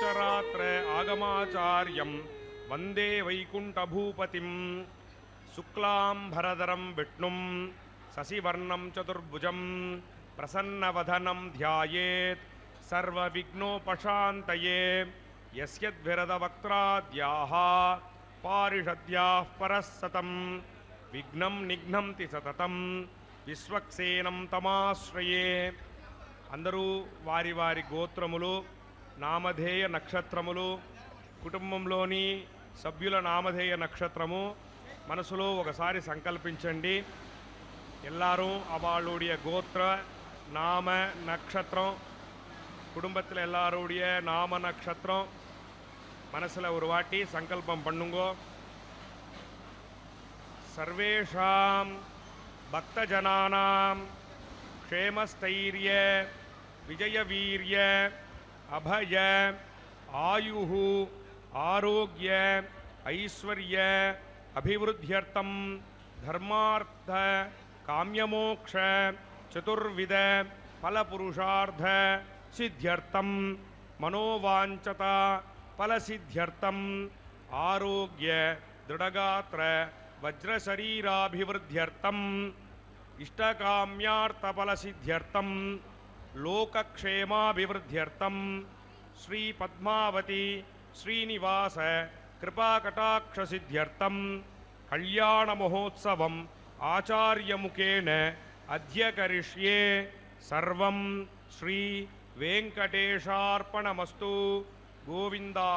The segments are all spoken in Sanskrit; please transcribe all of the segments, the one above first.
अहोरात्र आगमाचार्यं वन्दे वैकुण्ठभूपतिं शुक्लाम्भरधरं विष्णुं शशिवर्णं चतुर्भुजं प्रसन्नवदनं ध्यायेत् सर्वविघ्नोपशान्तये यस्यद्विरदवक्त्राद्याः पारिषद्याः परः सतं विघ्नं निघ्नन्ति सततं विश्वक्सेनं तमाश्रये। అందరూ వారి వారి గోత్రములు నామధేయ నక్షత్రములు కుటుంబంలోని సభ్యుల నామధేయ నక్షత్రము మనసులో ఒకసారి సంకల్పించండి. எல்லாரும் அவளுடைய கோத்திர நாம நட்சத்திரம் குடும்பத்தில் எல்லாருடைய நாம நட்சத்திரம் மனசில் ஒரு வாட்டி சங்கல்பம் பண்ணுங்கோ. சர்வேஷாம் பக்தஜனானாம் क्षेमस्थैर्य विजयवीर्य अभय आयुः आरोग्य ऐश्वर्य अभिवृद्ध्यर्थं धर्मार्थ काम्यमोक्ष चतुर्विध फलपुरुषार्थ सिद्ध्यर्थं मनोवाञ्छता फलसिद्ध्यर्थं आरोग्य दृढगात्र वज्रशरीराभिवृद्ध्यर्थं इष्टकाम्यार्थफलसिद्ध्यर्थं लोकक्षेमाभिवृद्ध्यर्थं श्री पद्मावती श्रीनिवास कृपाकटाक्षसिद्ध्यर्थं कल्याणमहोत्सवम् आचार्यमुखेन अद्य करिष्ये। सर्वं श्री वेंकटेशार्पणमस्तु। गोविंदा।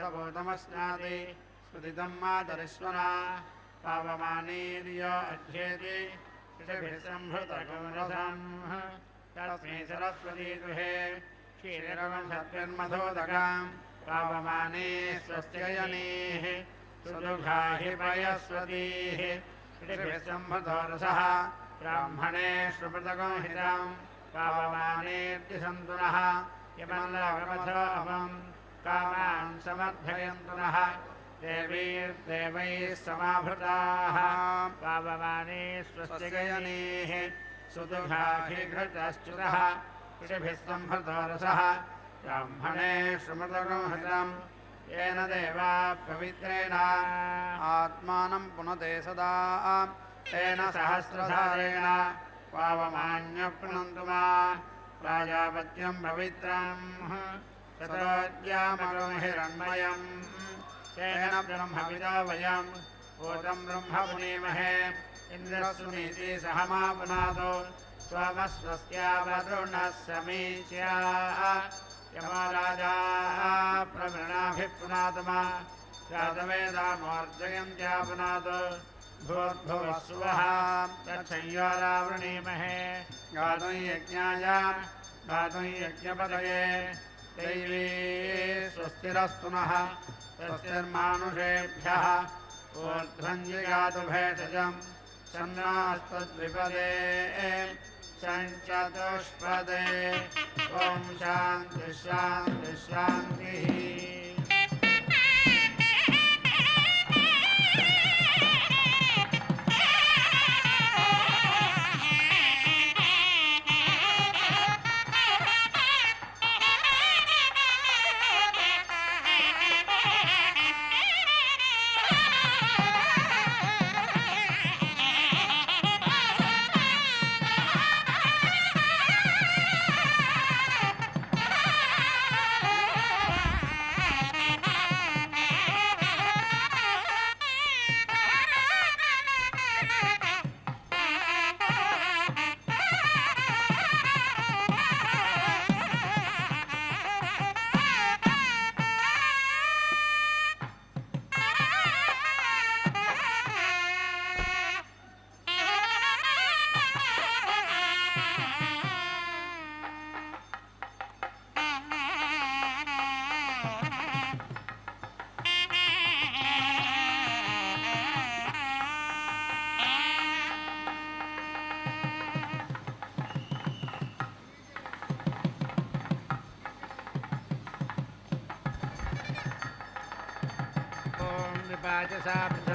अमृतभूतमस्नाति स्मृतितं मातरिश्वना पावमानीर्यो अध्येति ऋषिभिः संहृतकं रसम् तस्मै सरस्वती दुहे क्षीरकं सत्विर्मधोदकाम् पावमाने स्वस्त्ययनेः सुदुघाहि पयस्वतीः ऋषिभिः संहृतो रसः ब्राह्मणे श्रुपृतकं हितं पावमानेऽर्तिसन्तु नः यमल्लकपथोऽहमम् कामान् समर्थयन्तु नः देवीर्देवैः समाभृताः पावमाने स्वस्त्ययनेः सुदुघाहि घृतश्च्युतः ऋषिभिः संहृतो रसः ब्राह्मणे श्रुमृतकं हितम् येन देवा पवित्रेण आत्मानं पुनते सदा तेन सहस्रधारेण पावमान्यप्नुन्तु मा प्राजापत्यं पवित्रम् ततोऽद्यामगं हिरण्मयम् तेन ब्रह्मविदो वयं भूतं ब्रह्म पुनीमहे इन्द्रस्वनीति सह मा पुनातो स्वमस्वस्यावरुणः समीच्या यमराजा प्रवृणाभिः पुनातु मा जातवेदामोर्जयन्त्या पुनातो भूर्भुवः सुवः तच्छंयोरावृणीमहे गातुं यज्ञाय गातुं यज्ञपतये दैवी स्वस्तिरस्तु नः स्वस्तिर्मानुषेभ्यः ऊर्ध्वं जिगातु भेषजं शन्नास्तद्विपदे शञ्चतुष्पदे ॐ शान्तिः शान्तिः शान्तिः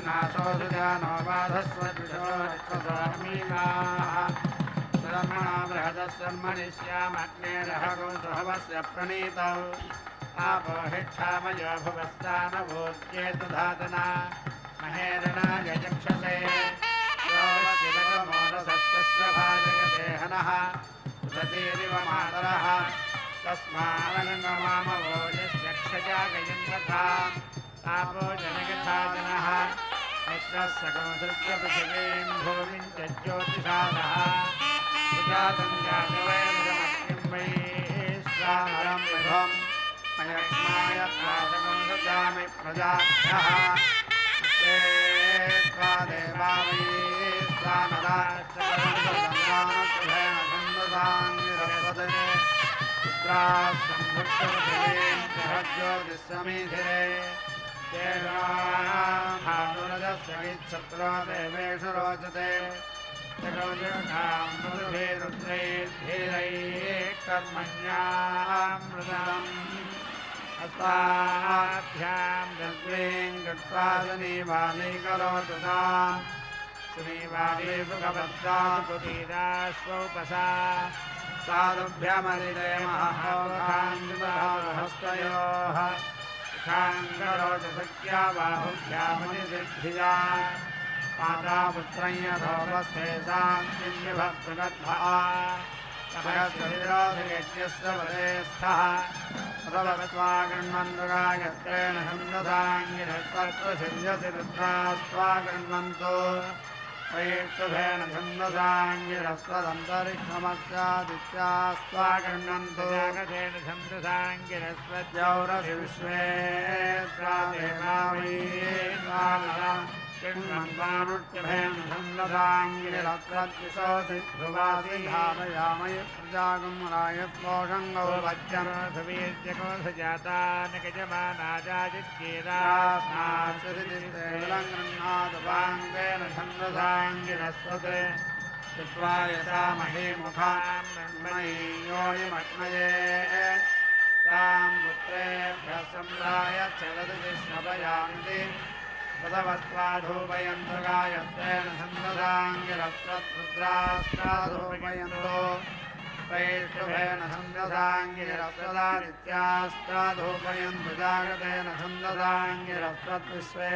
नाशोदुजानो बाधस्वद्विषोमीमाः ब्रह्मणा बृहदस्वर्मणिष्यामग्नेरहगो सुहवस्य प्रणीतौ आपो हिक्षामयो भुवस्तानभूत्येतु धातना महेरणाय चक्षसे योगशिलगमोरसस्तस्वभाजगदेहनः सुधतीरिव मातरः तस्मानङ्गमामवो यस्य क्षजागयन्वथा आपो जनगथाजनः मित्रस्य कौसस्य पृथिवीं भूमिं च ज्योतिषादः सुजातं जातवैर्जमग्निं वै स्वानरं विभं मयक्ष्माय प्रातकं सजामि प्रजाभ्यः ते त्वा देवा वै स्वानराश्चकरन्ददानसुधेन छन्दसाङ्गिरसदे पुत्रास्सम्भुक्तपृथिवीं बृहज्योतिस्समीधिरे भानुरजस्वैच्छत्रो देवेषु रोचते रुद्रैर्धीरैः कर्मण्यामृतम् हस्ताभ्यां गद्वीं गत्वा शनिवालीकरोतु ताम् शनिवाली सुखभद्रा सुधीराश्वौपसा साधुभ्यमदिते महाहस्तयोः ङ्गरोच सख्या बाहुभ्यामनिसिद्धिया माता पुत्रं यथोपस्थे शान्तिं विभक्तगद्भायस्य पदे स्थः तदवत्वा गृह्णन्तुगायत्रेण छन्दसाङ्गिरत्वसिद्ध्यसि रुद्रास्त्वा गृह्णन्तु वैष्णवेन छन्दसाङ्गिरस्वदन्तरिक्षमस्यादित्यास्त्वा गृह्णन्तु जागतेन छन्दसाङ्गिरस्वद्यौरसि विश्वे कृण्वन्वानुष्यभेन छन्दसाङ्गिरस्वद्विशोधि ध्रुवासि धारयामयि प्रजागं रायश्लोषङ्गौ वच्यं गृह्णादवाङ्गेन छन्दसाङ्गिरस्वते चित्वा यशामहे मुखान्मयी योनिमग्नये तां पुत्रेभ्यः सम्राय चलति श्रवयान्ति तदवस्त्वाधूपयन्तु गायत्रेण छन्दसाङ्गिरस्वद्रुद्रास्त्राधूपयन्तो वैष्णवेन छन्दसाङ्गिरस्वदादित्यास्त्राधूपयन्तु जागतेन छन्दसाङ्गिरस्वद्विश्वे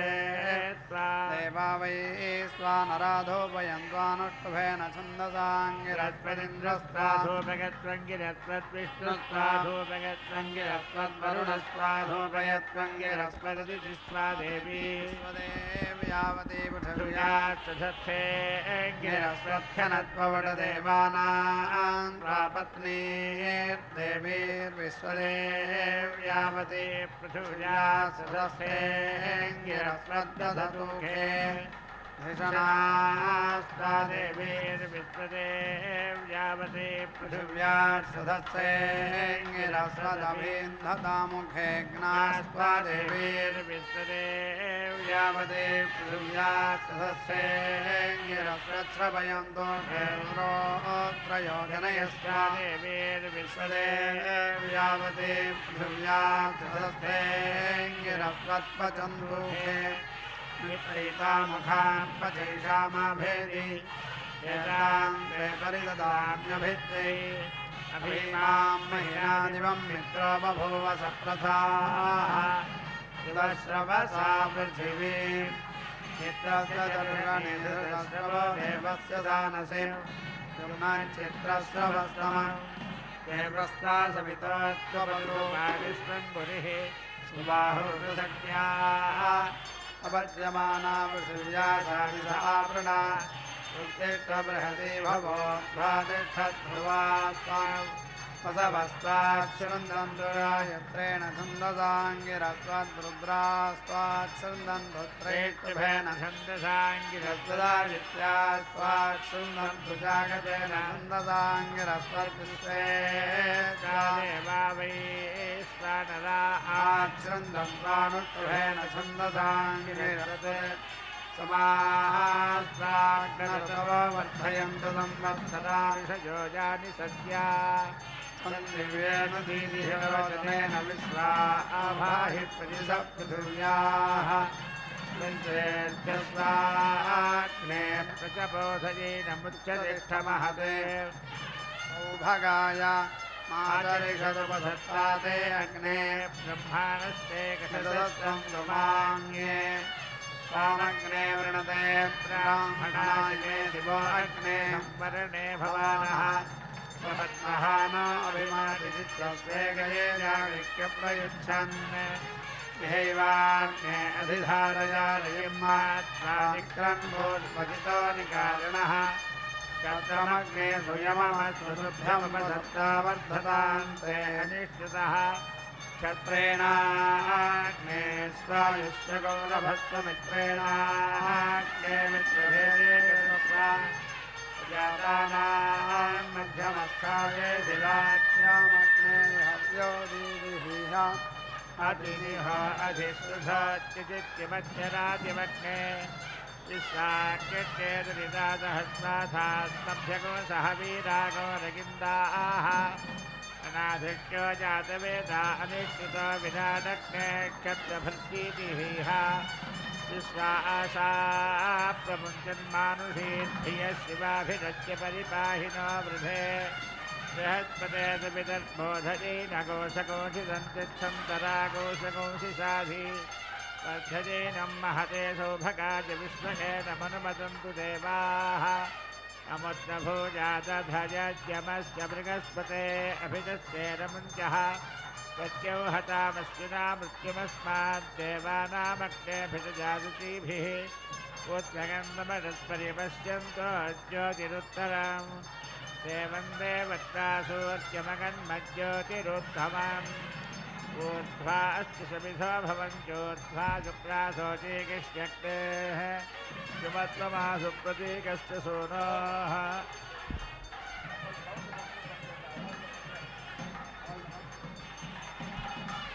देवा वै स्वानराधूपयन्त्वानुष्टुभेन छन्दसाङ्गिरस्वदिन्द्रस्त्राधूपगत्वङ्गिरस्वद्विष्णुस्त्राधूपयत्वङ्गिरस्वदितिस्वा देवीयावती पृथिव्यात्सधत्थेङ्गिरस्वख्यनत्ववटदेवानां पत्नी देवीर्विश्वदेव्यावती पृथिव्यात्सधत्थेङ्गिरस्वद्दधतुखे धिषणास्ता देवीर्विश्वदेव्यावती पृथिव्यात्सधत्थेङ्गिरस्वदभिन्धतामुखे ज्ञास्त्वा देवीर्विश्वदेव्यावती पृथिव्यात्सधत्थेङ्गिरस्वच्छ्रवयन्तो त्रयोजनयस्त्वा देवीर्विश्वदेव्यावती पृथिव्यात्सधत्थेङ्गिरस्वत्पचन्दुखे विपरीतामुखान् पचैषामाभेदि येषां ते परिददाम्यभित्ते अभीमां महिनादिवं मित्रो बभूव सप्रथाः शिवश्रवसा पृथिवी चित्रस्रवो देवस्य दानसे चित्रस्रवस्तमं ते प्रस्ता सवितोत्वपरोस्वङ्गुरिः सुबाहुर्सख्याः अपद्यमाना पृथिव्या साविषा आवृणा उत्तिष्ठबृहति भवोद्भातिष्ठध्रुवा स्वां वसवस्त्वाच्छृन्दन्तुरायत्रेण छन्दसाङ्गिरस्वद्रुद्रास्त्वाच्छृन्दन्तुत्रेष्टिभेन छन्दसाङ्गिरस्वदादित्यास्त्वाच्छृन्दन्तु जागतेन छन्दसाङ्गिरस्वद्विश्वे देवा वै स्वानरा आच्छृन्दन्त्वानुष्टुभेन छन्दसाङ्गिरस्वते समास्ताग्नर्तववर्धयन्तु संवत्सराविषयोजानि सद्या सन्दिव्येन दीदिशरोचनेन विश्वा आभाहि पृथिव्याः पञ्चेभ्यस्वाग्ने प्रचबोधयेनमुच्चतिष्ठमहते सौभगाय मातरिषदुपधत्ता ते अग्ने ब्रह्माणस्ते कषदस्तं सुमाङ्गे स्वामग्ने वृणते ब्राह्मणाय शिवो अग्ने वर्णे भवानः स्वपद्मः न अभिमातिचित्तस्वे गये जागृह्य प्रयुच्छन् हैवाग्ने अधिधारयालयं मात्रानिक्रन्भोन्मजितो निकारिणः चक्रमग्ने सुयममस्वभ्यमदत्ता वर्धतान्ते अनिष्ठितः क्षत्रेणाग्ने स्वायुष्यगौरभस्वमित्रेणाग्ने मित्रभेदे जातानां मध्यमस्थाये शिलाख्यामग्ने हव्यो दीदिः अतिनिह अधिसृधच्चिदित्यमध्यरादिमग्ने विश्वाक्येदरिदासहस्राधास्तभ्यगो सह वीरागो रगिन्दाः अनाधिक्यो जातवेदा अनिष्ठितो विराडग्ने क्षत्रभर्तीतिः विश्वा आशा प्रमुञ्चन्मानुषीर्धियः शिवाभिरच्य परिपाहिनो वृधे बृहस्पते विदर्भोधजेन घोषकोषिदन्तिच्छन्तराघोषकोषिसाधि वर्धजेनं महते सौभगाय विश्वकेन मनुमदन्तु देवाः अमुद्रभुजातध्वजद्यमस्य बृहस्पते अभिदस्तेरमुञ्चः प्रत्यौ हतामस्विना मृत्युमस्माद्देवानामग्नेभिर्जागृतीभिः उत्तगन्धमरुत्परिपश्यन्तो ज्योतिरुत्तरम् देवन्दे वट्टासूर्यमगन्मज्योतिरुत्तमम् ऊर्ध्वा अस्ति समिधो भवन्त्योर्ध्वा शुक्रासोचीकिष्यक्तेः किमत्वमासु प्रतीकस्य सूनोः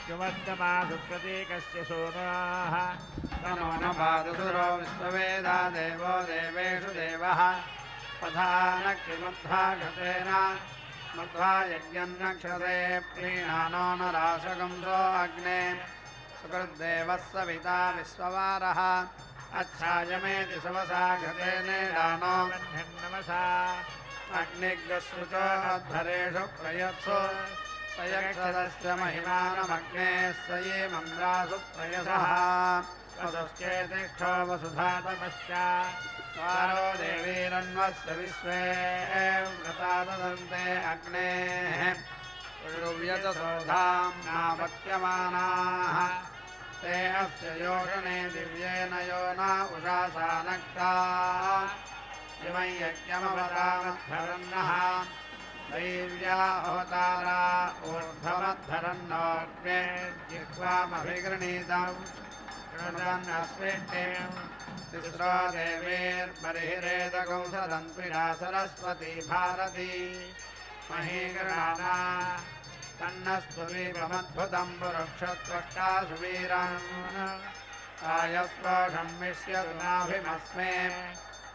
किमत्वमासु प्रतीकस्य सूनोः तनो न पादुसुरो विश्ववेदा देवो देवेषु देवः पधानक्तिमध्वा गतेन मध्वा यज्ञन्नक्षते प्रीणानो न राशगंसो अग्ने सुकृद्देवः सविता विश्ववारः अच्छायमेति सवसा गतेनेडानो नमसा अग्निग्रस्रुतो अध्वरेषु प्रयत्सु सयक्षदस्य महिमानमग्ने स ये मन्द्रासु प्रयसः वसुश्चेतिष्ठो वसुधातमश्च द्वारो देवीरन्वस्य विश्वे व्रता ददन्ते अग्नेः रुव्यचसोधाम्नापत्यमानाः ते अस्य योषणे दिव्येन यो न उषासा नक्ता इमं यज्ञमवतामध्वरन्नः दैव्या अवतारा ऊर्ध्वमध्वरन्नोऽग्ने जिह्वामभिगृणीतम् कृणदन्नस्मिष्टिम् तिस्रो देवीर्बर्हिरेदकंसदन्त्रिणा सरस्वती भारती महीगृणाना तन्नस्त्ववीपमद्भुतं पुरुक्षत्वष्टा सुवीरम् कायस्पोषं मिष्यतु नाभिमस्मे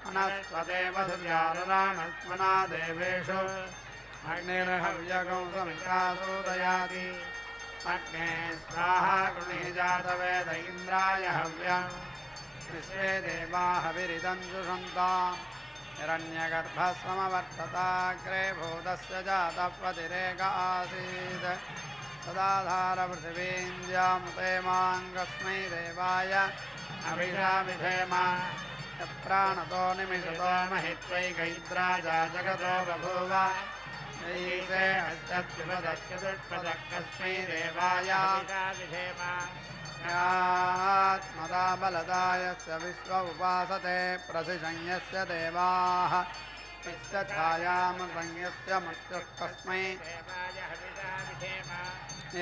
मनस्त्वदेव सुर्यारुराणस्मना देवेषु अग्निर्हव्यकंसमितासूदयाति अग्ने स्वाहा गृणी जातवेद इन्द्राय हव्यम् विश्वे देवा हविरिदञ्जुषन्ताम् हिरण्यगर्भः समवर्तताग्रे भूतस्य जातपतिरेक आसीत् तदाधारपृथिवीन्द्यामुते माङ्गस्मै देवाय अभिषाविधेम प्राणतो निमिषतो महित्वैकैद्राजा जगतो बभूव ईशे अष्टत्रिपदच्चतुष्पदकस्मै देवाय विधेम आत्मदा बलदायस्य विश्व उपासते प्रसिशंयस्य देवाः विश्वछायामृतंयस्य मृत्युस्तस्मै देवाय हविषा विधेम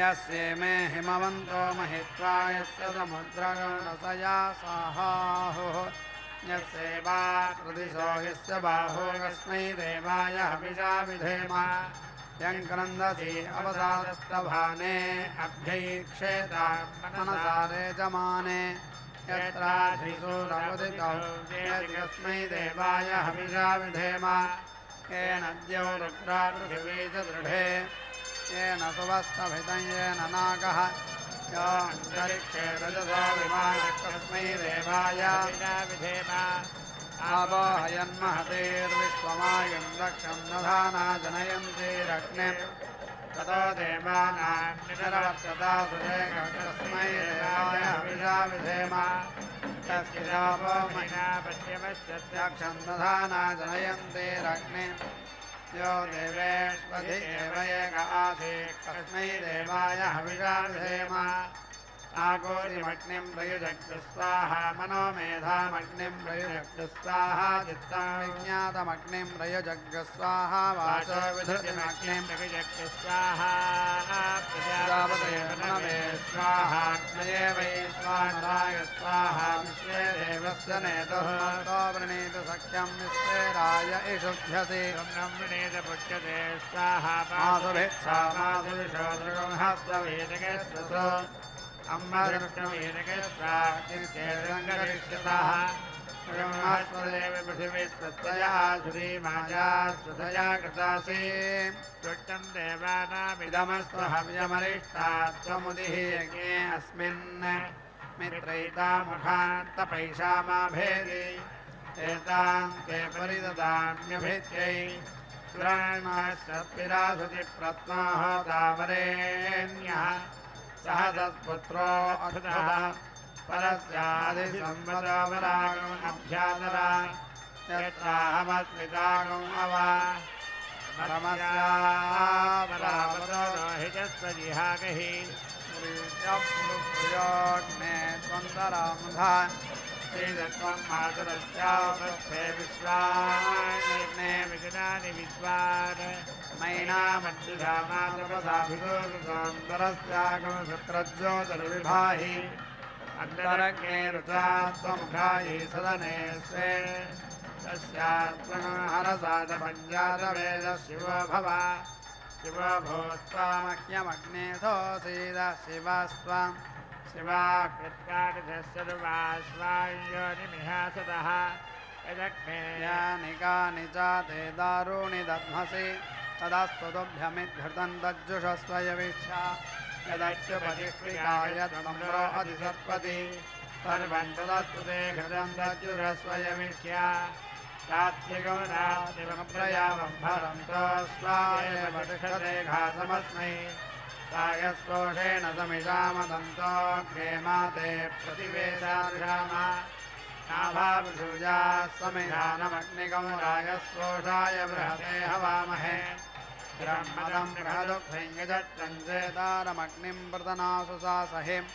यस्येमे हिमवन्तो महित्वा यस्य समुद्रगणसया साहाहुः यस्येवा प्रदिशो यस्य बाहो कस्मै देवाय हविषा विधेम यङ्क्रन्दसि अवसादस्तभाने अभ्यैक्षेता मनसा रेजमाने यत्राधिसूरमुदितौ यस्मै देवाय हविषा विधेम येन द्यौ रुद्रा पृथिवी च दृढे येन सुवस्तभितं येन नागः योऽन्तरिक्षे रजसो विमानः कस्मै देवाय हविषा विधेम आवाहयन्महतेर्विश्वमायं रक्षं दधाना जनयन्तीरग्निं ततो देवानां निरवर्तता सुरेकस्मै देवाय हविषा विधेम तस्य शापो मयिना पश्यमश्च रक्षं दधाना जनयन्तीरग्निं यो देवेष्वधि एव एक आसीत् कस्मै देवाय हविषा विधेम आकोटिमग्निं प्रयुजग्स्वाहा मनोमेधामग्निं प्रयुजग्स्वाहा चित्तं विज्ञातमग्निं प्रयुजग्स्वाहा वाचो विधृतिमग्निं स्वाहा प्रजापतये मनवे स्वाहा अग्नये वैश्वानराय स्वाहा विश्वे देवस्य नेतुः मन्तो वृणीतु सख्यं विश्वेराय इषुभ्यसि ब्रह्मणेन पुष्यते स्वाहा मासुभित्सा मासुषोदृगंहस्ववेदके स्वसो अम्बदृष्टवेदके स्वाक्तिर्केरङ्गरिष्यतः ब्रह्मस्वदेव पृथिवीस्तया श्रीमाया स्वतया कृतासि तुष्टं देवानामिदमस्तु हव्यमरिष्टात्वमुदिः यज्ञे अस्मिन् मित्रैतामुखान्तपैषामाभेदि एतान् ते परिददाम्यभित्यै पुराणाश्चपिरासुति प्रत्नोः तावरेण्यः सह तत्पुत्रो अर्थः परस्यादिसंवदवरागम् अभ्यादरा यत्राहमस्मितागम् अवा परमस्यापरावतो रोहितस्वजिहागहि प्रियोग्ने त्वन्तरामधा श्रीदत्वं मातुरस्यापस्थे विश्वान्यग्ने विघ्नानि विद्वान् मैनामद्युषा मातपसाभिगोरुसान्तरस्यागमसत्रज्योतिर्विभाहि अन्तरग्ने रुचा त्वमुखायि सदने स्वे तस्यात्महरसादपञ्जातवेद शिवो भव शिवो भूत्वामह्यमग्नेथोऽसीद शिवस्त्वं शिवा कृत्कानिधस्सर्वाश्वायोनिमिहासदः यदग्ने यानि कानि च ते दारूणि दध्मसि तदास्तुभ्यमिद्धृतं तज्जुषस्व यवीक्षा यदच्युपतिष्विकाय तम्रो अधिसत्पति सर्वं तदस्तु ते घृतं तज्जुषस्व यवीक्ष्या रात्रिगो रात्रिवप्रयावं भरन्तो स्वायेव तिष्ठते घासमस्मै सायस्तोषेण समिषामदन्तो ग्रेमाते प्रतिवेशार्षाम नाभावृषुजाः समिधानमग्निगौरायस्पोषाय बृहते हवामहे ब्रह्मदं बृहदुःखं यजत्रं चेतारमग्निं वृतनासु सासहिं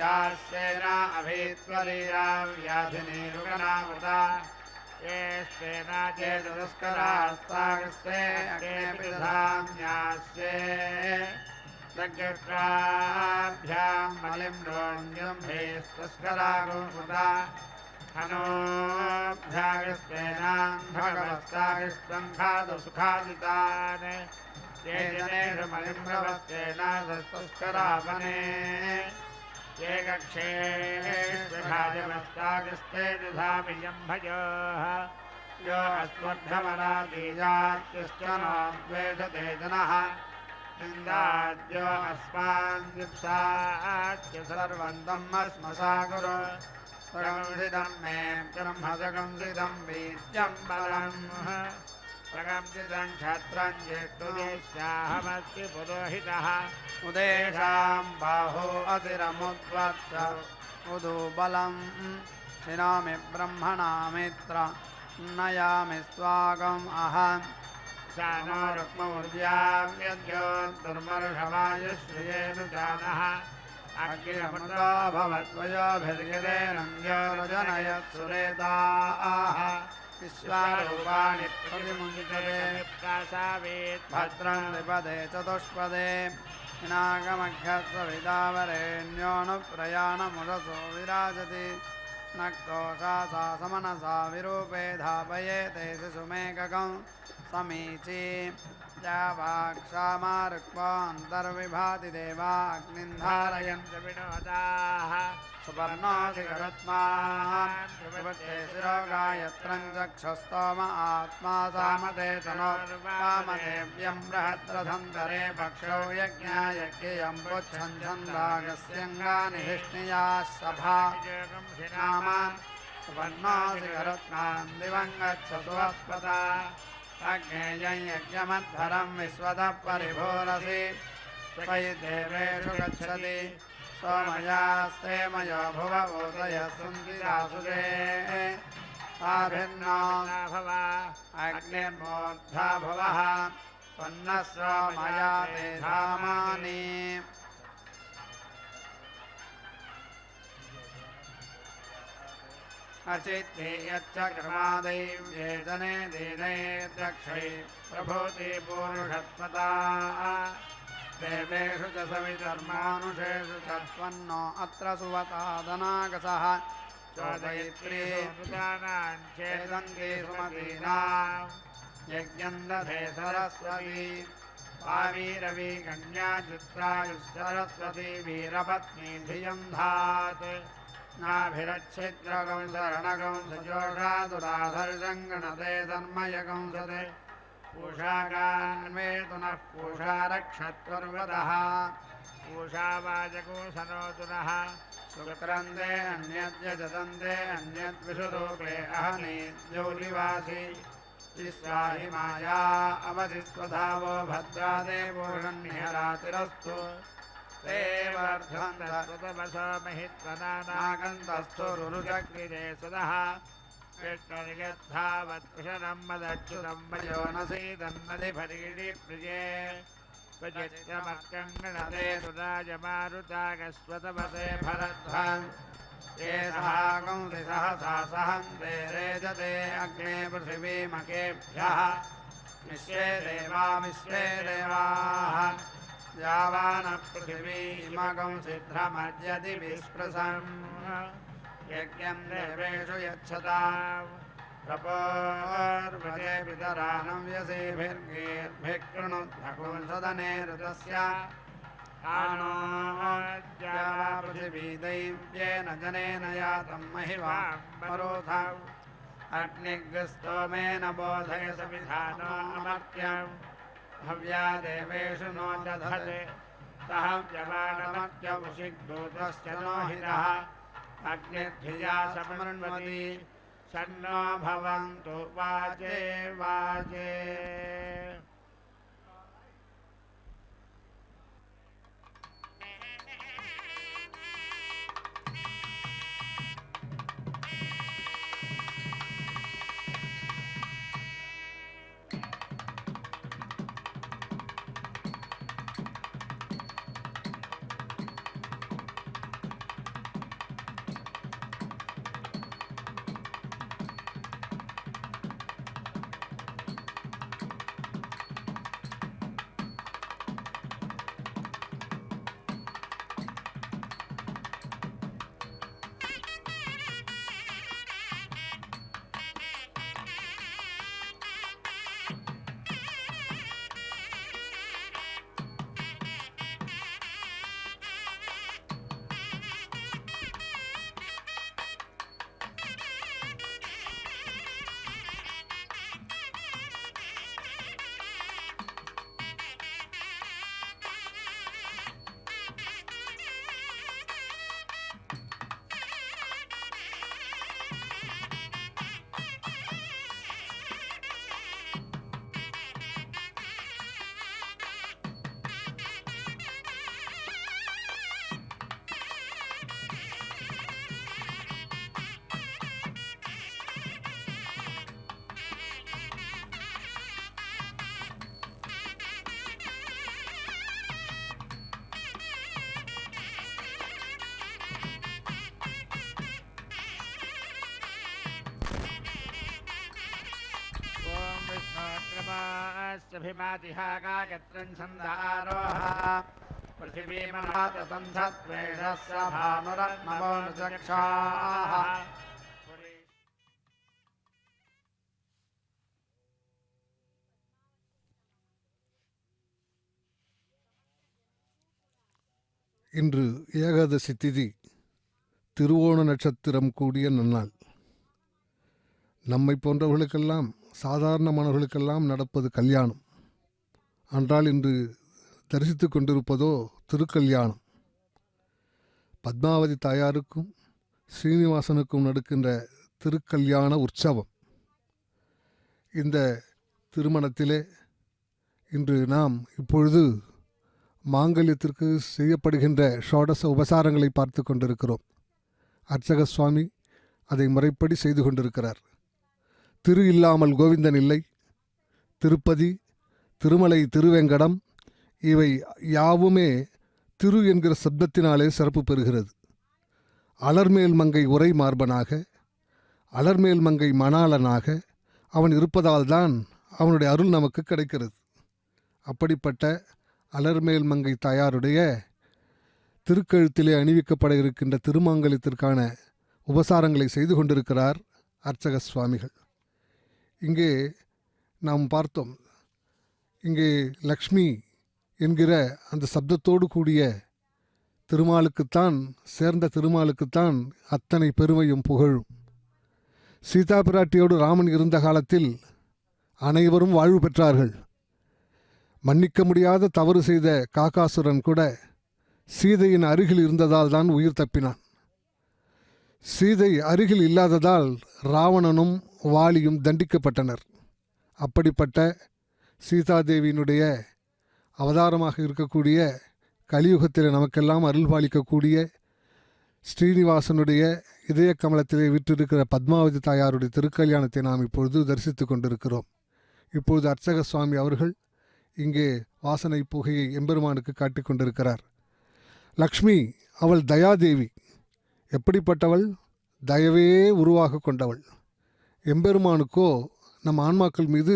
यास्येना अभीत्वरीरा व्याधिनीरुगणावृता येस्तेना चेतुस्करास्तागस्ते अग्नेऽपि दधाम्यास्ये दग्गक्राभ्यां मलिं रोण्यं भेस्तस्करागोमुदा हनोभ्यागस्तेनां भगवस्तागस्तं खादसुखादितान् ये जनेषु मलिं प्रवस्तेना दस्तस्करावने ये कक्षे विभाजमस्तागस्ते दधामि यम्भयोः यो अस्मभ्यमनादीजात्युश्च नो द्वेषते जनः निन्दाद्यो अस्मान् दिप्साच्च सर्वं तमस्मसा गुरु प्रगंसितं मे ब्रह्मसगंसितं वीर्यं बलम् प्रगंसितं क्षत्रं ज्येष्ठुदेशाहमस्ति पुरोहितः उदेशां बाहो अतिरमुद्वत्स उदुबलं शिनामि ब्रह्मणा मित्र नयामि स्वागम् अहं शानो रुक्मौर्याव्यद्यो दुर्मर्षवायुश्रियेनु जानः अग्निरमृतो भवद्वयोभिर्गिरेरञ्जो रजनयत्सुरेताः विश्वारूपाणि प्रतिमुञ्चते भद्रं विपदे चतुष्पदे नागमघ्यत्वविदावरेण्योऽनुप्रयाणमुरसो विराजति नक्तोषा सा समनसा विरूपे धापयेते शिशुमेककं समीची जावाक्षामारुक्वान्तर्विभाति देवा अग्निं धारयन्त विनोदाः सुपर्णोऽधिकरत्मान् शिरो गायत्रं चक्षुस्तोम आत्मा सामते तनोर्वामदेव्यं बृहद्रथन्तरे पक्षो यज्ञायज्ञयं पुच्छं छन्दागस्यङ्गानि हिष्णियाः सभा नामान् सुपर्णोऽधिकरत्मान् दिवं गच्छतु वस्पता अग्नेयं यज्ञमध्वरं विश्वतः परिभूरसि त्वयि देवेषु गच्छति सोमयास्ते मयो भुव ऊतयः सन्ति दासुरे आभिन्नो भव अग्निर्मूर्धा भुवः त्वन्नः सोमया ते धामानि अचित्ते यच्च क्रमादैव्ये जने दीने द्रक्षै प्रभूति पूरुषत्वता देवेषु च सवितर्मानुषेषु च त्वन्नो अत्र सुवतादनागसः चोदयित्री चेदन्ति सुमतीनां यज्ञं दधे सरस्वती पावीरवी कन्या चित्रायुः सरस्वती वीरपत्नी धियं धात् नाभिरच्छिद्रगं शरणगं सजोषादुराधर्षं गणते तन्मयगंसते पूषागान्वेतु नः पूषा रक्षत्वर्वदः पूषा वाजकोसनोतु नः सुक्रन्दे अन्यद्यजतन्ते अन्यद्विषुरूपे अहनीद्यौलिवासि तिस्राहि माया अवधिस्वधावो भद्रादेवो षण्यरातिरस्तु ते वर्धन्तस्तुतवसो महित्वनानागन्तस्थो रुरुचक्रिरे सदः विष्णुर्यद्धावत्कुशलं मदच्युतं वयोनसीदन्नधिभरीडि प्रिये स्वचित्रमर्कङ्गणते सुराजमारुतागस्वतपते भरध्वम् ये सहागंसि सहसा सहन्ते रेजते अग्ने पृथिवीमकेभ्यः विश्वे देवाः यावानः पृथिवी इमगं सिद्धमर्यति विस्पृशम् यज्ञं देवेषु यच्छताम् प्रपोर्वजे पितरानं व्यसेभिर्गेर्भिः कृणुद्धकुंसदने ऋतस्य आनो द्यावा पृथिवी दैव्येन जनेन यातं महिवां मरोधम् अग्निग्स्तोमेन बोधय सविधानो अमर्त्यम् हव्या देवेषु नो दधते सह व्यवाणमर्त्यमुषिग्दूतश्च नो हितः अग्निर्धिया समृण्वति सन्नो भवन्तु वाजे वाजे भिमातिहाकायत्रं छन्दारोह पृथिवीमनातसंसत्वेषस्य भानुरत्नवो चक्षाः இன்று ஏகாதசி திதி திருவோண நட்சத்திரம் கூடிய நன்னாள். நம்மை போன்றவர்களுக்கெல்லாம் சாதாரணமானவர்களுக்கெல்லாம் நடப்பது கல்யாணம். அன்றால் இன்று தரிசித்து கொண்டிருப்பதோ திருக்கல்யாணம். பத்மாவதி தாயாருக்கும் ஸ்ரீனிவாசனுக்கும் நடக்கின்ற திருக்கல்யாண உற்சவம். இந்த திருமணத்திலே இன்று நாம் இப்பொழுது மாங்கல்யத்திற்கு செய்யப்படுகின்ற ஷோடச உபசாரங்களை பார்த்து கொண்டிருக்கிறோம். அர்ச்சக சுவாமி அதை முறைப்படி செய்து கொண்டிருக்கிறார். திரு இல்லாமல் கோவிந்தன் இல்லை. திருப்பதி, திருமலை, திருவேங்கடம் இவை யாவுமே திரு என்கிற சப்தத்தினாலே சிறப்பு பெறுகிறது. அலர்மேல் மங்கை உரை மார்பனாக, அலர்மேல் மங்கை மணாளனாக அவன் இருப்பதால்தான் அவனுடைய அருள் நமக்கு கிடைக்கிறது. அப்படிப்பட்ட அலர்மேல் மங்கை தாயாருடைய திருக்கழுத்திலே அணிவிக்கப்பட இருக்கின்ற திருமாங்கல்யத்திற்கான உபசாரங்களை செய்து கொண்டிருக்கிறார் அர்ச்சக சுவாமிகள். இங்கே நாம் பார்த்தோம், இங்கே லக்ஷ்மி என்கிற அந்த சப்தத்தோடு கூடிய திருமாலுக்குத்தான், சேர்ந்த திருமாலுக்குத்தான் அத்தனை பெருமையும் புகழும். சீதா பிராட்டியோடு ராமன் இருந்த காலத்தில் அனைவரும் வாழ்வு பெற்றார்கள். மன்னிக்க முடியாத தவறு செய்த காகாசுரன் கூட சீதையின் அருகில் இருந்ததால் தான் உயிர் தப்பினான். சீதை அருகில் இல்லாததால் ராவணனும் வாலியும் தண்டிக்கப்பட்டனர். அப்படிப்பட்ட சீதாதேவியினுடைய அவதாரமாக இருக்கக்கூடிய கலியுகத்தில் நமக்கெல்லாம் அருள்பாலிக்கக்கூடிய ஸ்ரீனிவாசனுடைய இதய கமலத்திலே விற்றிருக்கிற பத்மாவதி தாயாருடைய திருக்கல்யாணத்தை நாம் இப்பொழுது தரிசித்து கொண்டிருக்கிறோம். இப்பொழுது அர்ச்சக சுவாமி அவர்கள் இங்கே வாசனை புகையை எம்பெருமானுக்கு காட்டிக் கொண்டிருக்கிறார். லக்ஷ்மி அவள் தயாதேவி. எப்படிப்பட்டவள்? தயவே உருவாக கொண்டவள். எம்பெருமானுக்கோ நம் ஆன்மாக்கள் மீது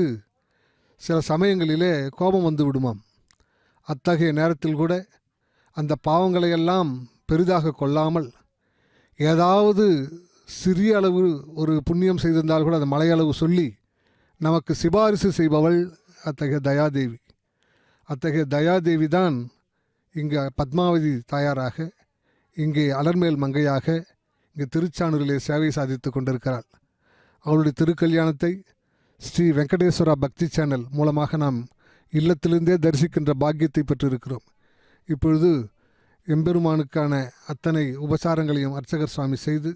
சில சமயங்களிலே கோபம் வந்து விடுமாம். அத்தகைய நேரத்தில் கூட அந்த பாவங்களையெல்லாம் பெரிதாக கொள்ளாமல் ஏதாவது சிறிய அளவு ஒரு புண்ணியம் செய்திருந்தால் கூட அந்த மலையளவு சொல்லி நமக்கு சிபாரிசு செய்பவள் அத்தகைய தயாதேவி. அத்தகைய தயாதேவி தான் இங்கே பத்மாவதி தாயாராக, இங்கே அலர்மேல் மங்கையாக இங்கே திருச்சானூரிலே சேவை சாதித்து கொண்டிருக்கிறாள். அவளுடைய திருக்கல்யாணத்தை ஸ்ரீ வெங்கடேஸ்வரா பக்தி சேனல் மூலமாக நாம் இல்லத்திலிருந்தே தரிசிக்கின்ற பாக்கியத்தை பெற்றிருக்கிறோம். இப்பொழுது எம்பெருமானுக்கான அத்தனை உபசாரங்களையும் அர்ச்சகர் சுவாமி செய்து,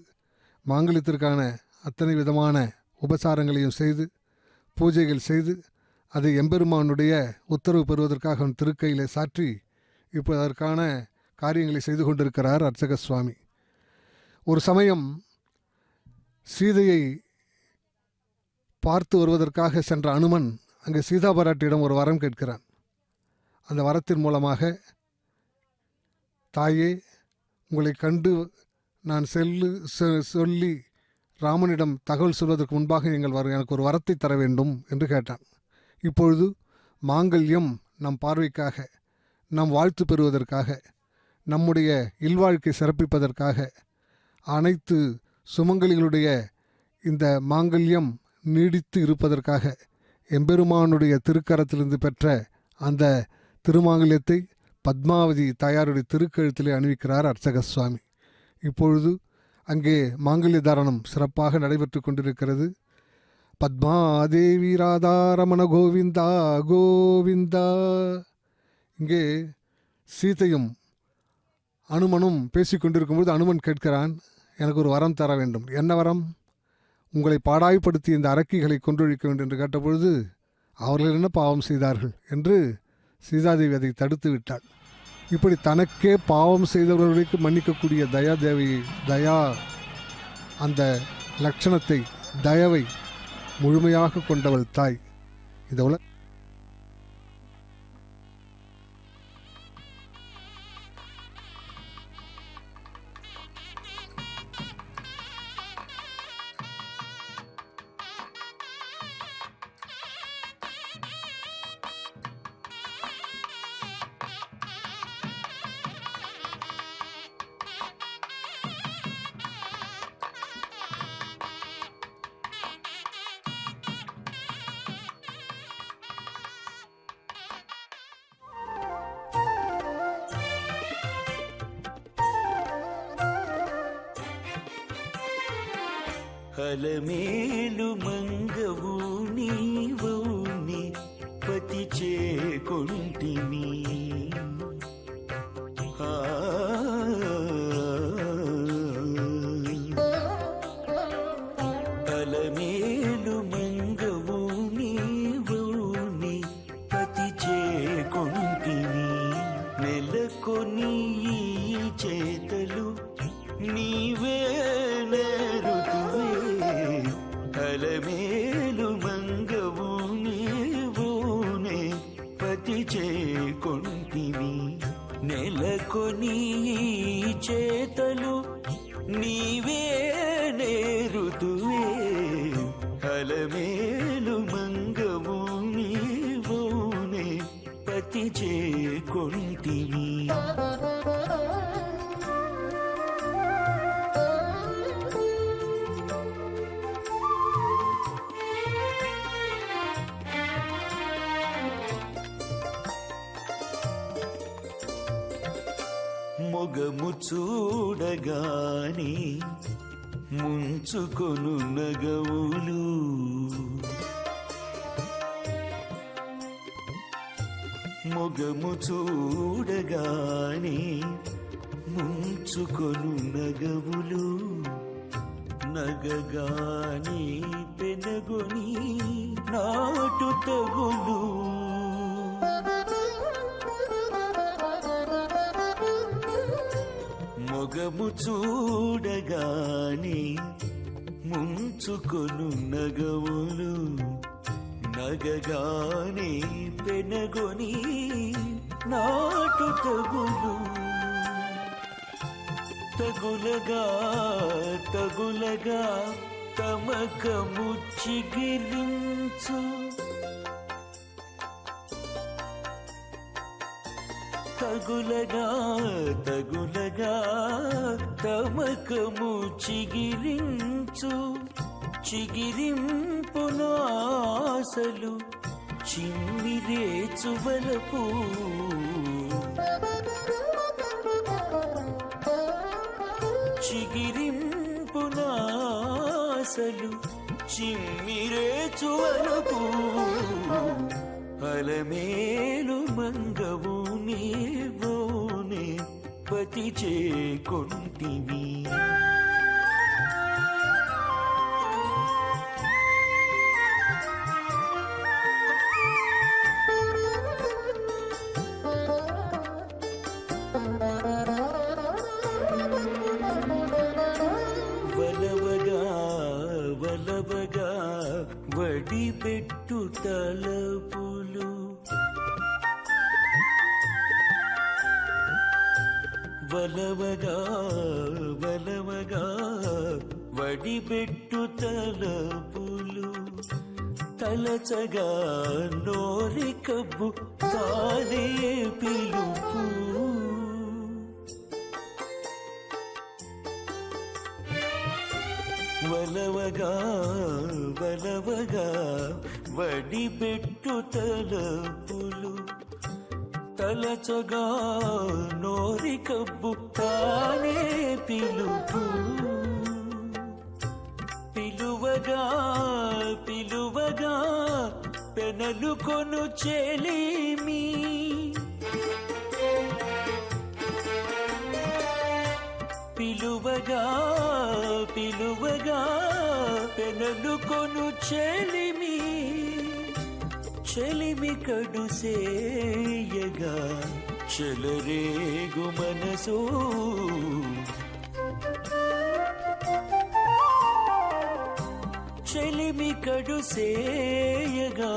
மாங்கல்யத்திற்கான அத்தனை விதமான உபசாரங்களையும் செய்து, பூஜைகள் செய்து, அதை எம்பெருமானுடைய உத்தரவு பெறுவதற்காக அவன் திருக்கையிலே சாற்றி இப்போது அதற்கான காரியங்களை செய்து கொண்டிருக்கிறார் அர்ச்சக சுவாமி. ஒரு சமயம் சீதையை பார்த்து வருவதற்காக சென்ற அனுமன் அங்கே சீதா பிராட்டியிடம் ஒரு வரம் கேட்கிறான். அந்த வரத்தின் மூலமாக, தாயே, உங்களை கண்டு நான் சொல்லி ராமனிடம் தகவல் சொல்வதற்கு முன்பாக எனக்கு ஒரு வரத்தை தர வேண்டும் என்று கேட்டான். இப்பொழுது மாங்கல்யம் நம் பார்வைக்காக, நம் வாழ்த்து பெறுவதற்காக, நம்முடைய இல்வாழ்க்கை சிறப்பிப்பதற்காக, அனைத்து சுமங்கலிகளுடைய இந்த மாங்கல்யம் நீடித்து இருப்பதற்காக எம்பெருமானுடைய திருக்கரத்திலிருந்து பெற்ற அந்த திருமாங்கல்யத்தை பத்மாவதி தாயாருடைய திருக்கழுத்திலே அணிவிக்கிறார் அர்ச்சக சுவாமி. இப்பொழுது அங்கே மாங்கல்ய தாரணம் சிறப்பாக நடைபெற்று கொண்டிருக்கிறது. பத்மாதேவி ராதாரமண கோவிந்தா கோவிந்தா. இங்கே சீதையும் அனுமனும் பேசிக்கொண்டிருக்கும்போது அனுமன் கேட்கிறான், எனக்கு ஒரு வரம் தர வேண்டும். என்ன வரம்? உங்களை பாடாய்படுத்தி இந்த அரக்கிகளை கொன்றொழிக்க வேண்டும் என்று கேட்டபொழுது, அவர்கள் என்ன பாவம் செய்தார்கள் என்று சீதாதேவி அதை தடுத்து விட்டாள். இப்படி தனக்கே பாவம் செய்தவர்களுக்கு மன்னிக்கக்கூடிய தயாதேவி, தயா அந்த லட்சணத்தை, தயவை முழுமையாக கொண்டவள் தாய். இந்த అలమేలు మంగవు నీవౌని పతి చేకొంటిని అలమేలు మంగవు నీవౌని పతి చేకొంటిని నెలకొని చేతలు నీవే నేరుతువే అలమేలు మంగవు నీవునే పతి చేకొంటివి నెలకొని చేతలు నీవే నేరుతువే అలమేలు మంగవు నీవునే పతి చేకొంటివి మొగము చూడగానే ముంచుకొను నగవులు మొగము చూడగానే ముంచుకొను నగవులు నగగానే పెనగొని నాటు తగులు మొగము చూడగానే వలవగానే ముంచుకొను నగవులు నగగానే పెనగొని నాటు తగులు తగులగా తగులగా తమకము చిగిరించు తగులగా తగులగా తమకము చిగిరించు చిగిరింపునాసలు చిమ్మిరేచువలపు చిగిరింపునాసలు చిమ్మిరేచువలపు అలమేలు మంగవు నీవోనే పతి చేకొంటివి వలవగా వలవగా వడిపెట్టు తలపులు వలవగా వలవగా వడిపెట్టు తలపులు తలచగా నోరి కబ్బు తానే పిలుపు వలవగా వలవగా వడిపెట్టు తలపులు తలచగా నోరి కబ్బు తానే పిలుపు పిలువగా పిలువగా పెనలు కొను చెలిమి పిలువగా పిలువగా పెనలు కొను చెలిమి చెలిమి కడు సేయగా చెలరేగు మనసు చెలిమి కడు సేయగా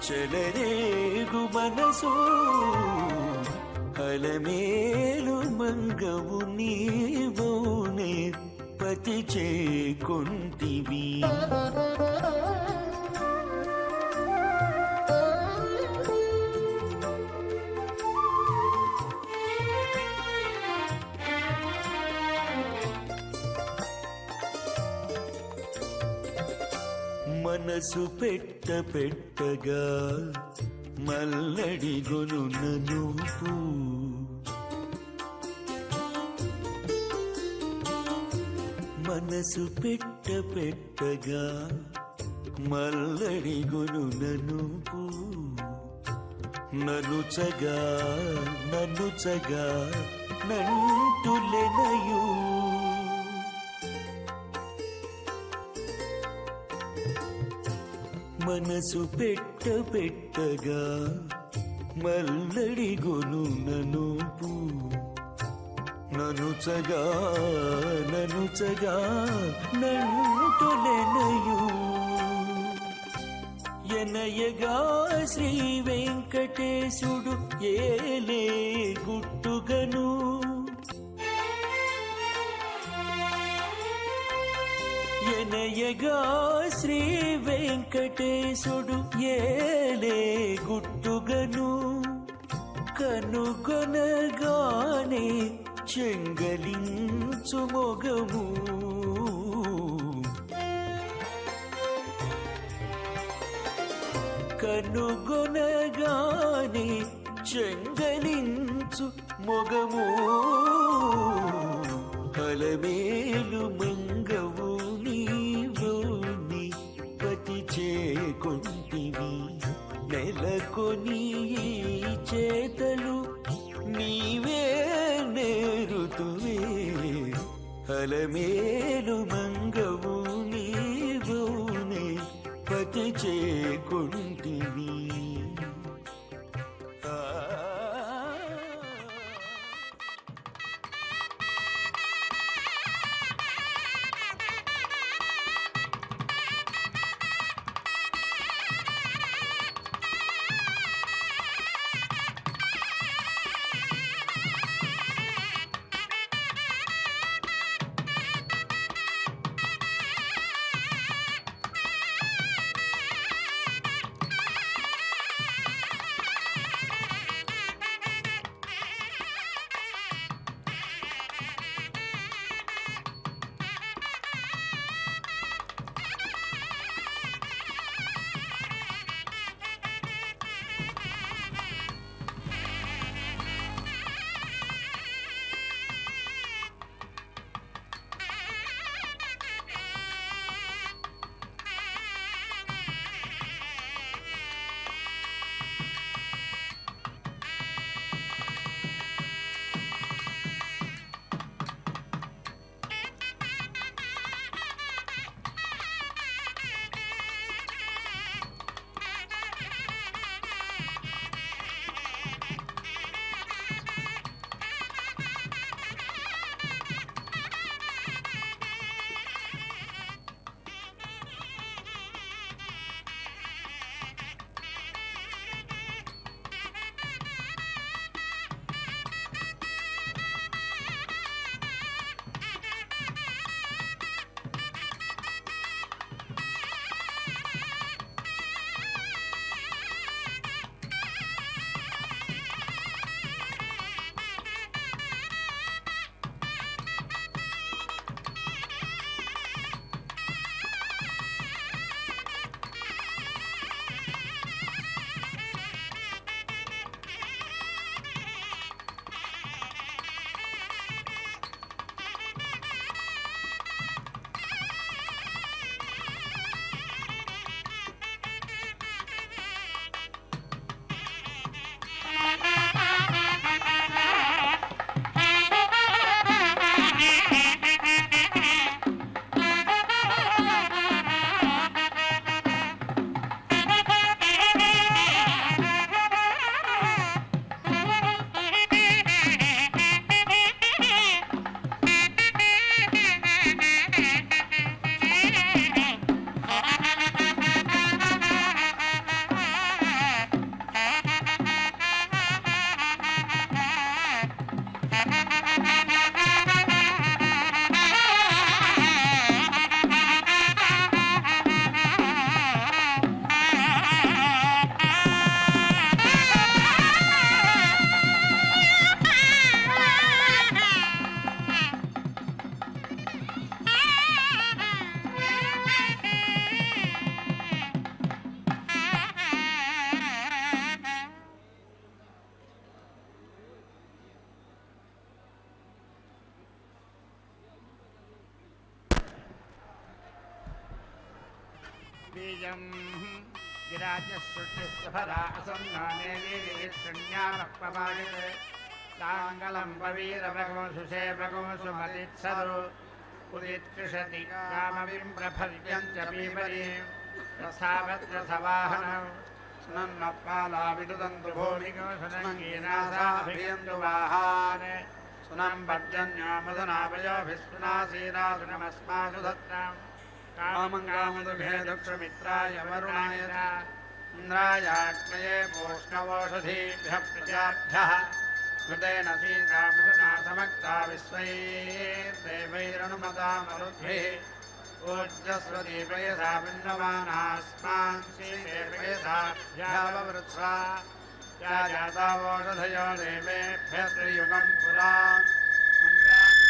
చెలరేగు మనసు అలమేలు మంగవు నీవోనే పతి చేకొంటివి మనసు పెట్టగా మల్లడి గొలున నువ్వు మనసు పెట్టగా మల్లడి గొలున నువ్వు ననుచగా ననుచగా నంటులెనయు మనసు పెట్టగా మల్లడి గొలున నువ్వు ననుచగా ననుచగా నంటులెనయు ఎనయగా శ్రీ వెంకటేశుడు ఏలే గుట్టుగను ఎనయగా శ్రీ వెంకటేశుడు ఏలే గుట్టుగను కనుగొనగానే చెంగలించు మొగము కనుగొనగానే చెంగలించు మొగము అలమేలు మంగవు నీవోని పతి చేకొంటివి నెలకొని చేతలు నీవే నేరుతువే అలమేలు మంగవు నీవోనే పతి చేకొంటివి बीजं गिराजसृष्टिस्वरा असन्नाने वीर्यशून्यामपमायते ताङ्गलं पवीरभगो सुषेभगो सुमतित्सदो उदित्कृषति कामविम्प्रफल्यं च पीपरीं रथाभद्रथवाहनौ सुनन्नपाला विदुदन्तु भूमिको सुनङ्गीनासाभियन्तु वाहाने सुनं भर्जन्यो मधुनाभयोभिस्पुनासीरासुनमस्मासु दत्तां कामं कामदुघे दुक्षमित्राय वरुणाय च इन्द्रायाग्नये पोष्णवोषधीभ्यः प्रजाभ्यः कृतेन सीता मधुना समक्ता विश्वैर्देवैरनुमता मरुद्भिः ऊर्जस्वदीपयसा पिण्डमानास्मान् श्रीदेवयसाभ्याववृत्सा या जातावोषधयो देवेभ्यः त्रियुगं पुरा मन्दामि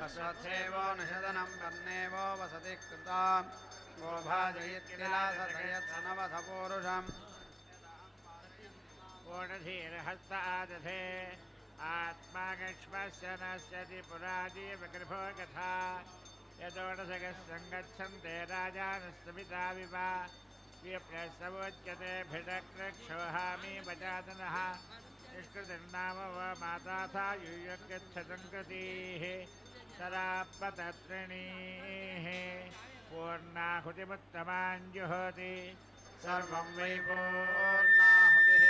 अश्वत्थेवो निषदनं कर्णेवो वसति कृतां गोभाजयित्किलासर्गयत्सनवधपूरुषम् पूर्णधीरहस्त आदधे आत्मा गक्ष्मस्य नश्यति पुराजीवगृभो कथा यदोडसगः सङ्गच्छन्ते राजानस्तमिता विवा विप्रस्तवोच्यते भिडक्रक्षोहामि वचातनः निष्कृतिर्नाम व माताथा यूयगच्छतं कृतीः तरापतत्रिणीः पूर्णाहुतिमुत्तमाञ्जुहोति सर्वं वै पूर्णाहुतिः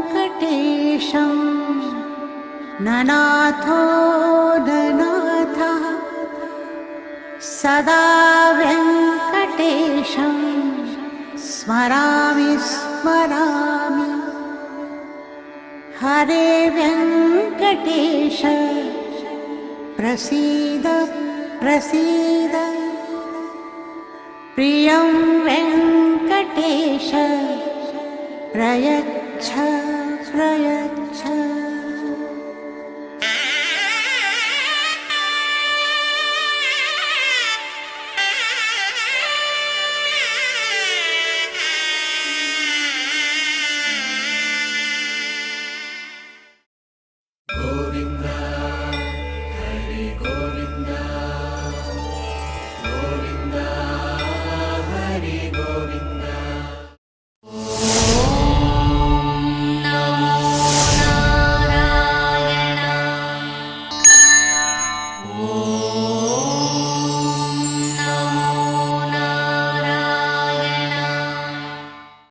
विनाव्यङ्कटेशं ननाथो ननाथः सदा व्यङ्कटेशं स्मरामि स्मरामि हरे व्यङ्कटेश प्रसीद प्रसीद प्रियं वेङ्कटेश प्रयच्छ प्रयच्छ